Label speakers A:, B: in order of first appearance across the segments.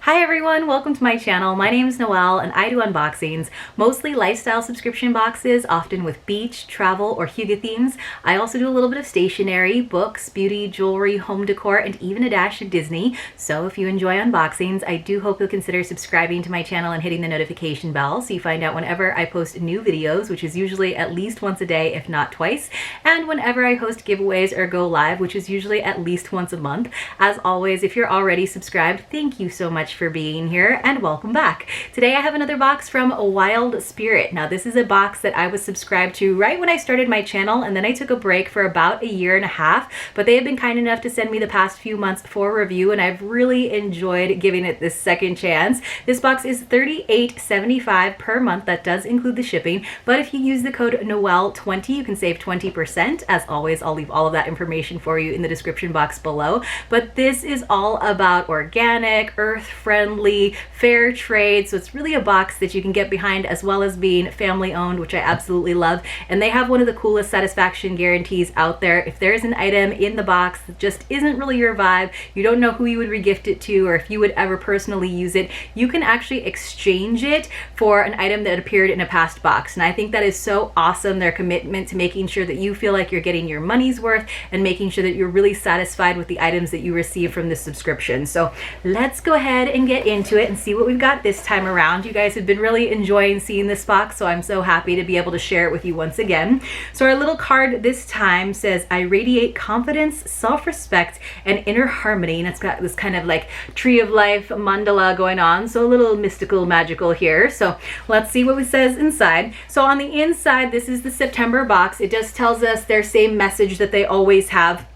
A: Hi everyone, welcome to my channel. My name is Noelle and I do unboxings, mostly lifestyle subscription boxes, often with beach, travel, or hygge themes. I also do a little bit of stationery, books, beauty, jewelry, home decor, and even a dash of Disney. So if you enjoy unboxings, I do hope you'll consider subscribing to my channel and hitting the notification bell so you find out whenever I post new videos, which is usually at least once a day, if not twice, and whenever I host giveaways or go live, which is usually at least once a month. As always, if you're already subscribed, thank you so much for being here and welcome back. Today I have another box from Wild Spirit. Now this is a box that I was subscribed to right when I started my channel, and then I took a break for about a year and a half, but they have been kind enough to send me the past few months for review, and I've really enjoyed giving it this second chance. This box is $38.75 per month. That does include the shipping, but if you use the code Noelle20 you can save 20%. As always, I'll leave all of that information for you in the description box below. But this is all about organic, earth-friendly, fair trade, so it's really a box that you can get behind, as well as being family owned, which I absolutely love. And they have one of the coolest satisfaction guarantees out there. If there's an item in the box that just isn't really your vibe, you don't know who you would regift it to, or if you would ever personally use it, you can actually exchange it for an item that appeared in a past box. And I think that is so awesome, their commitment to making sure that you feel like you're getting your money's worth and making sure that you're really satisfied with the items that you receive from this subscription. So let's go ahead and get into it and see what we've got this time around. You guys have been really enjoying seeing this box, so I'm so happy to be able to share it with you once again. So our little card this time says, I radiate confidence, self-respect, and inner harmony. And it's got this kind of like tree of life mandala going on, so a little mystical, magical here. So let's see what it says inside. So on the inside, this is the September box. It just tells us their same message that they always have.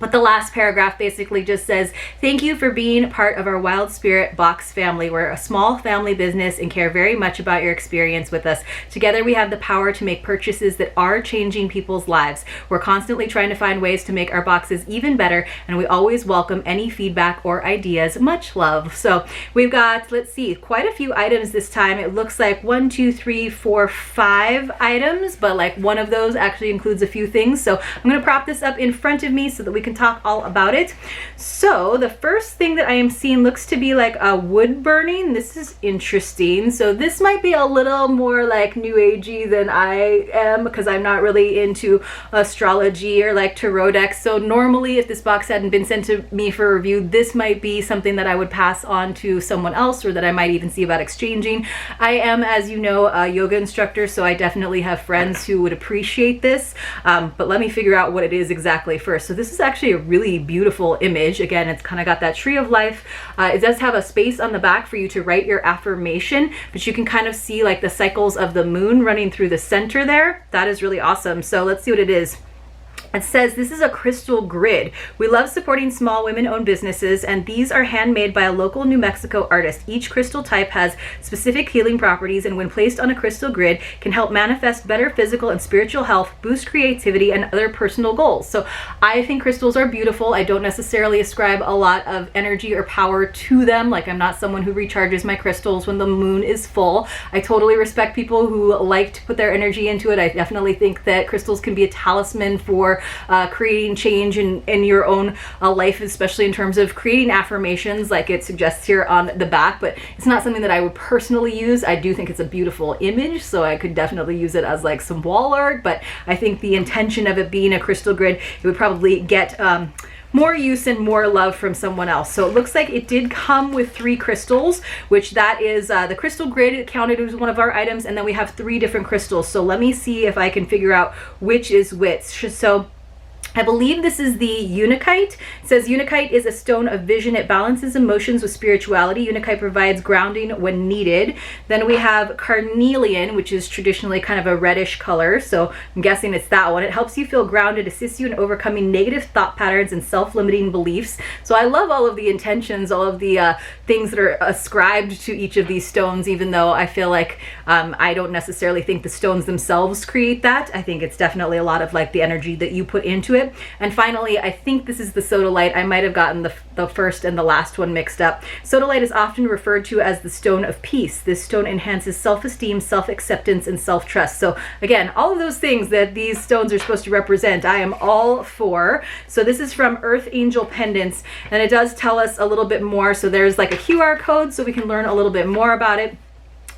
A: But the last paragraph basically just says, thank you for being part of our Wild Spirit box family. We're a small family business and care very much about your experience with us. Together we have the power to make purchases that are changing people's lives. We're constantly trying to find ways to make our boxes even better, and we always welcome any feedback or ideas. Much love. So we've got, let's see, quite a few items this time. It looks like 1, 2, 3, 4, 5 items, but like one of those actually includes a few things. So I'm going to prop this up in front of me so that we can talk all about it. So the first thing that I am seeing looks to be like a wood burning. This is interesting. So this might be a little more like new agey than I am, because I'm not really into astrology or like tarot decks. So normally if this box hadn't been sent to me for review, this might be something that I would pass on to someone else, or that I might even see about exchanging. I am, as you know, a yoga instructor, so I definitely have friends who would appreciate this, but let me figure out what it is exactly first. So this is actually a really beautiful image. Again, it's kind of got that tree of life. It does have a space on the back for you to write your affirmation, but you can kind of see like the cycles of the moon running through the center there. That is really awesome. So let's see what it is. It says, this is a crystal grid. We love supporting small women-owned businesses, and these are handmade by a local New Mexico artist. Each crystal type has specific healing properties, and when placed on a crystal grid, can help manifest better physical and spiritual health, boost creativity, and other personal goals. So I think crystals are beautiful. I don't necessarily ascribe a lot of energy or power to them. Like, I'm not someone who recharges my crystals when the moon is full. I totally respect people who like to put their energy into it. I definitely think that crystals can be a talisman for creating change in your own life, especially in terms of creating affirmations like it suggests here on the back, but it's not something that I would personally use. I do think it's a beautiful image, so I could definitely use it as like some wall art, but I think the intention of it being a crystal grid, it would probably get more use and more love from someone else. So it looks like it did come with 3 crystals, which that is the crystal grid. It counted as one of our items, and then we have 3 different crystals. So let me see if I can figure out which is which. So I believe this is the Unakite. It says Unakite is a stone of vision. It balances emotions with spirituality. Unakite provides grounding when needed. Then we have Carnelian, which is traditionally kind of a reddish color, so I'm guessing it's that one. It helps you feel grounded, assists you in overcoming negative thought patterns and self-limiting beliefs. So I love all of the intentions, all of the things that are ascribed to each of these stones, even though I feel like I don't necessarily think the stones themselves create that. I think it's definitely a lot of like the energy that you put into it. it. And finally, I think this is the Sodalite. I might have gotten the first and the last one mixed up. Sodalite is often referred to as the stone of peace. This stone enhances self-esteem, self-acceptance, and self-trust. So again, all of those things that these stones are supposed to represent, I am all for. So this is from Earth Angel Pendants, and it does tell us a little bit more. So there's like a QR code so we can learn a little bit more about it.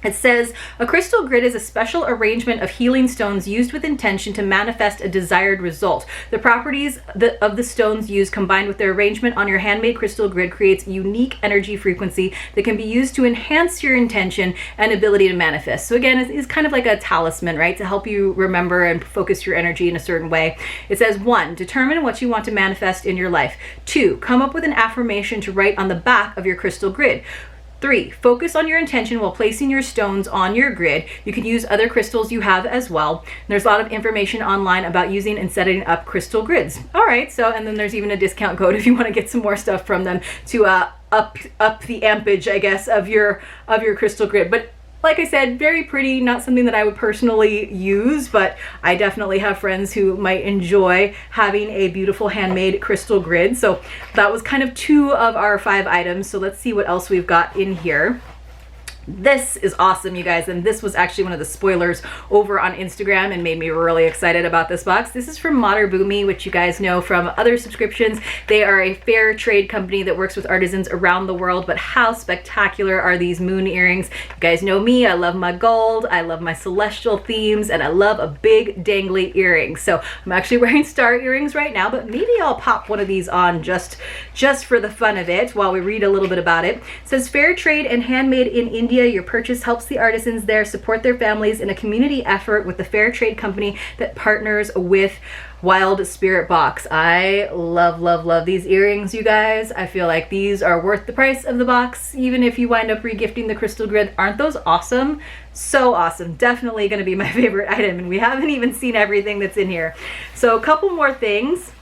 A: It says, a crystal grid is a special arrangement of healing stones used with intention to manifest a desired result. The properties of the stones used combined with their arrangement on your handmade crystal grid creates a unique energy frequency that can be used to enhance your intention and ability to manifest. So again, it's kind of like a talisman, right? To help you remember and focus your energy in a certain way. It says, 1, determine what you want to manifest in your life. 2, come up with an affirmation to write on the back of your crystal grid. 3, focus on your intention while placing your stones on your grid. You can use other crystals you have as well. There's a lot of information online about using and setting up crystal grids. All right, so, and then there's even a discount code if you want to get some more stuff from them to up the ampage, I guess, of your crystal grid. But like I said, very pretty, not something that I would personally use, but I definitely have friends who might enjoy having a beautiful handmade crystal grid. So that was kind of 2 of our 5 items. So let's see what else we've got in here. This is awesome, you guys, and this was actually one of the spoilers over on Instagram and made me really excited about this box. This is from Boomi, which you guys know from other subscriptions. They are a fair trade company that works with artisans around the world, but how spectacular are these moon earrings? You guys know me, I love my gold, I love my celestial themes, and I love a big dangly earring. So I'm actually wearing star earrings right now, but maybe I'll pop one of these on just for the fun of it while we read a little bit about it. It says, fair trade and handmade in India. Your purchase helps the artisans there support their families in a community effort with the fair trade company that partners with wildspiritbox. I love these earrings, you guys. I feel like these are worth the price of the box, even if you wind up regifting the crystal grid. Aren't those awesome? So awesome. Definitely going to be my favorite item, and we haven't even seen everything that's in here. So a couple more things.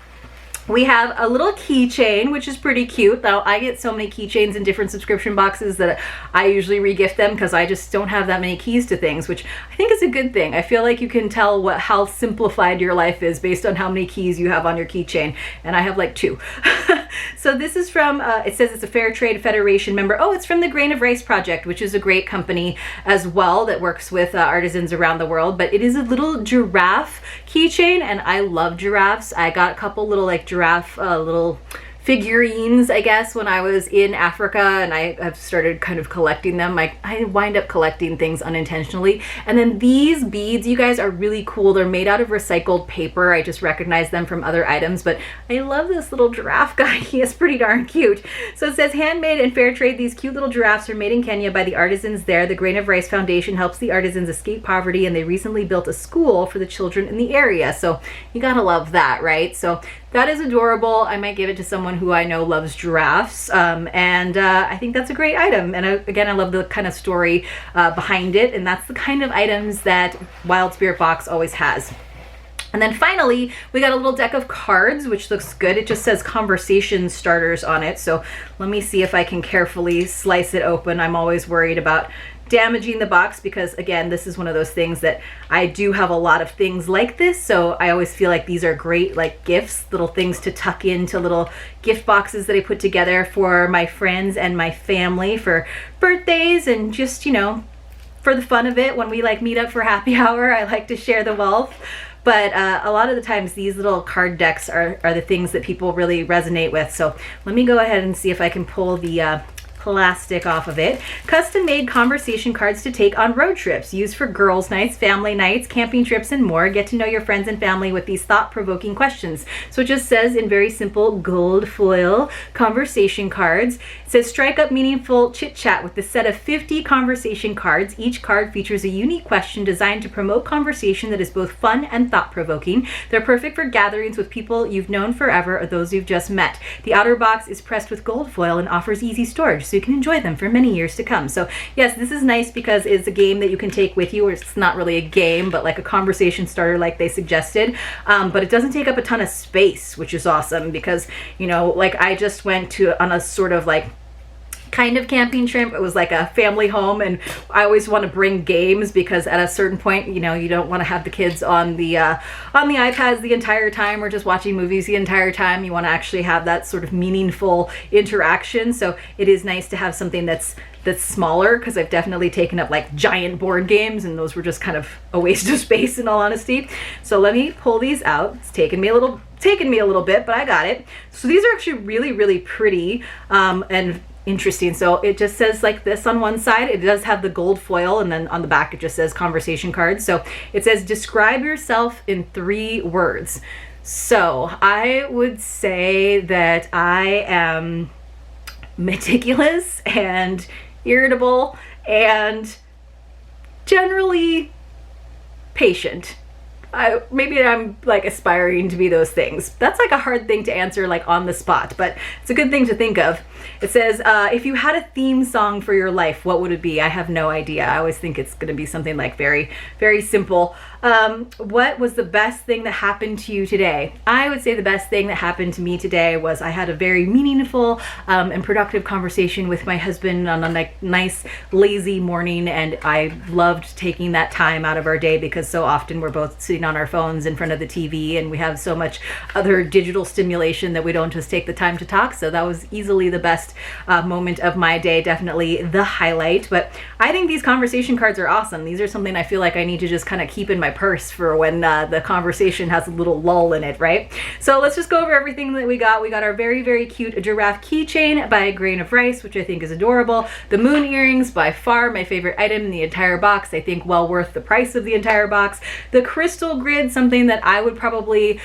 A: We have a little keychain, which is pretty cute. Now, I get so many keychains in different subscription boxes that I usually regift them because I just don't have that many keys to things, which I think is a good thing. I feel like you can tell how simplified your life is based on how many keys you have on your keychain, and I have like 2. So this is from, it says it's a Fair Trade Federation member. Oh, it's from the Grain of Rice Project, which is a great company as well that works with artisans around the world. But it is a little giraffe keychain, and I love giraffes. I got a couple little like giraffe little figurines, I guess, when I was in Africa, and I have started kind of collecting them. I wind up collecting things unintentionally. And then these beads, you guys, are really cool. They're made out of recycled paper. I just recognize them from other items, but I love this little giraffe guy. He is pretty darn cute. So it says, handmade and fair trade. These cute little giraffes are made in Kenya by the artisans there. The Grain of Rice Foundation helps the artisans escape poverty, and they recently built a school for the children in the area. So you gotta love that, right? So that is adorable. I might give it to someone who I know loves giraffes, and I think that's a great item. And again, I love the kind of story behind it, and that's the kind of items that wildspiritbox always has. And then finally, we got a little deck of cards, which looks good. It just says conversation starters on it. So let me see if I can carefully slice it open. I'm always worried about damaging the box because, again, this is one of those things that I do have a lot of things like this, so I always feel like these are great like gifts, little things to tuck into little gift boxes that I put together for my friends and my family for birthdays, and just, you know, for the fun of it. When we like meet up for happy hour, I like to share the wealth. But a lot of the times these little card decks are the things that people really resonate with. So let me go ahead and see if I can pull the plastic off of it. Custom made conversation cards to take on road trips, used for girls' nights, family nights, camping trips, and more. Get to know your friends and family with these thought-provoking questions. So it just says in very simple gold foil conversation cards. It says strike up meaningful chit chat with the set of 50 conversation cards. Each card features a unique question designed to promote conversation that is both fun and thought-provoking. They're perfect for gatherings with people you've known forever or those you've just met. The outer box is pressed with gold foil and offers easy storage, so you can enjoy them for many years to come. So yes, this is nice because it's a game that you can take with you, or it's not really a game, but like a conversation starter like they suggested. But it doesn't take up a ton of space, which is awesome because, you know, like I just went on a sort of like kind of camping trip. It was like a family home, and I always want to bring games because at a certain point, you know, you don't want to have the kids on the iPads the entire time or just watching movies the entire time. You want to actually have that sort of meaningful interaction. So it is nice to have something that's smaller, because I've definitely taken up like giant board games, and those were just kind of a waste of space in all honesty. So let me pull these out. It's taken me a little bit, but I got it. So these are actually really pretty and interesting. So it just says like this on one side. It does have the gold foil, and then on the back it just says conversation cards. So it says describe yourself in 3 words. So I would say that I am meticulous and irritable and generally patient. Maybe I'm like aspiring to be those things. That's like a hard thing to answer like on the spot, but it's a good thing to think of. It says, if you had a theme song for your life, what would it be? I have no idea. I always think it's going to be something like very, very simple. What was the best thing that happened to you today? I would say the best thing that happened to me today was I had a very meaningful and productive conversation with my husband on a nice lazy morning, and I loved taking that time out of our day because so often we're both sitting on our phones in front of the TV, and we have so much other digital stimulation that we don't just take the time to talk. So that was easily the best moment of my day, definitely the highlight. But I think these conversation cards are awesome. These are something I feel like I need to just kind of keep in my purse for when the conversation has a little lull in it, right? So let's just go over everything that we got. We got our very cute Giraffe Keychain by A Grain of Rice, which I think is adorable. The moon earrings, by far my favorite item in the entire box. I think well worth the price of the entire box. The crystal grid, something that I would probably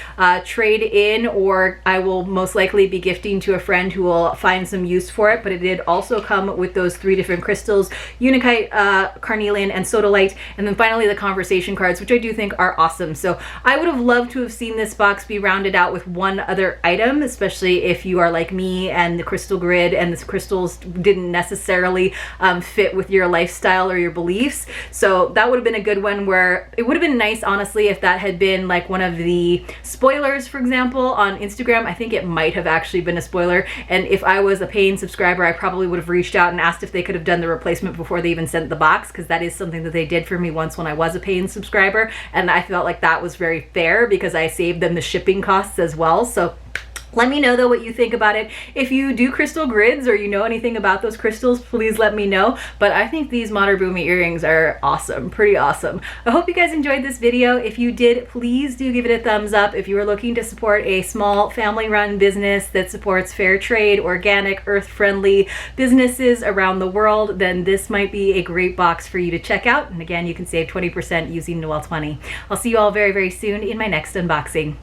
A: trade in, or I will most likely be gifting to a friend who will find some use for it. But it did also come with those 3 different crystals: Untitled, Carnelian, and Sodalite. And then finally the conversation cards, which I do think are awesome. So I would have loved to have seen this box be rounded out with one other item, especially if you are like me and the crystal grid and the crystals didn't necessarily fit with your lifestyle or your beliefs. So that would have been a good one, where it would have been nice, honestly, if that had been like one of the spoilers, for example, on Instagram. I think it might have actually been a spoiler. And if I was a paying subscriber, I probably would have reached out and asked if they could have done the replacement before they even sent the box, because that is something that they did for me once when I was a paying subscriber. And I felt like that was very fair because I saved them the shipping costs as well. So let me know though what you think about it. If you do crystal grids or you know anything about those crystals, please let me know. But I think these Mater earrings are awesome, pretty awesome. I hope you guys enjoyed this video. If you did, please do give it a thumbs up. If you are looking to support a small family-run business that supports fair trade, organic, earth-friendly businesses around the world, then this might be a great box for you to check out. And again, you can save 20% using Noel20. I'll see you all very soon in my next unboxing.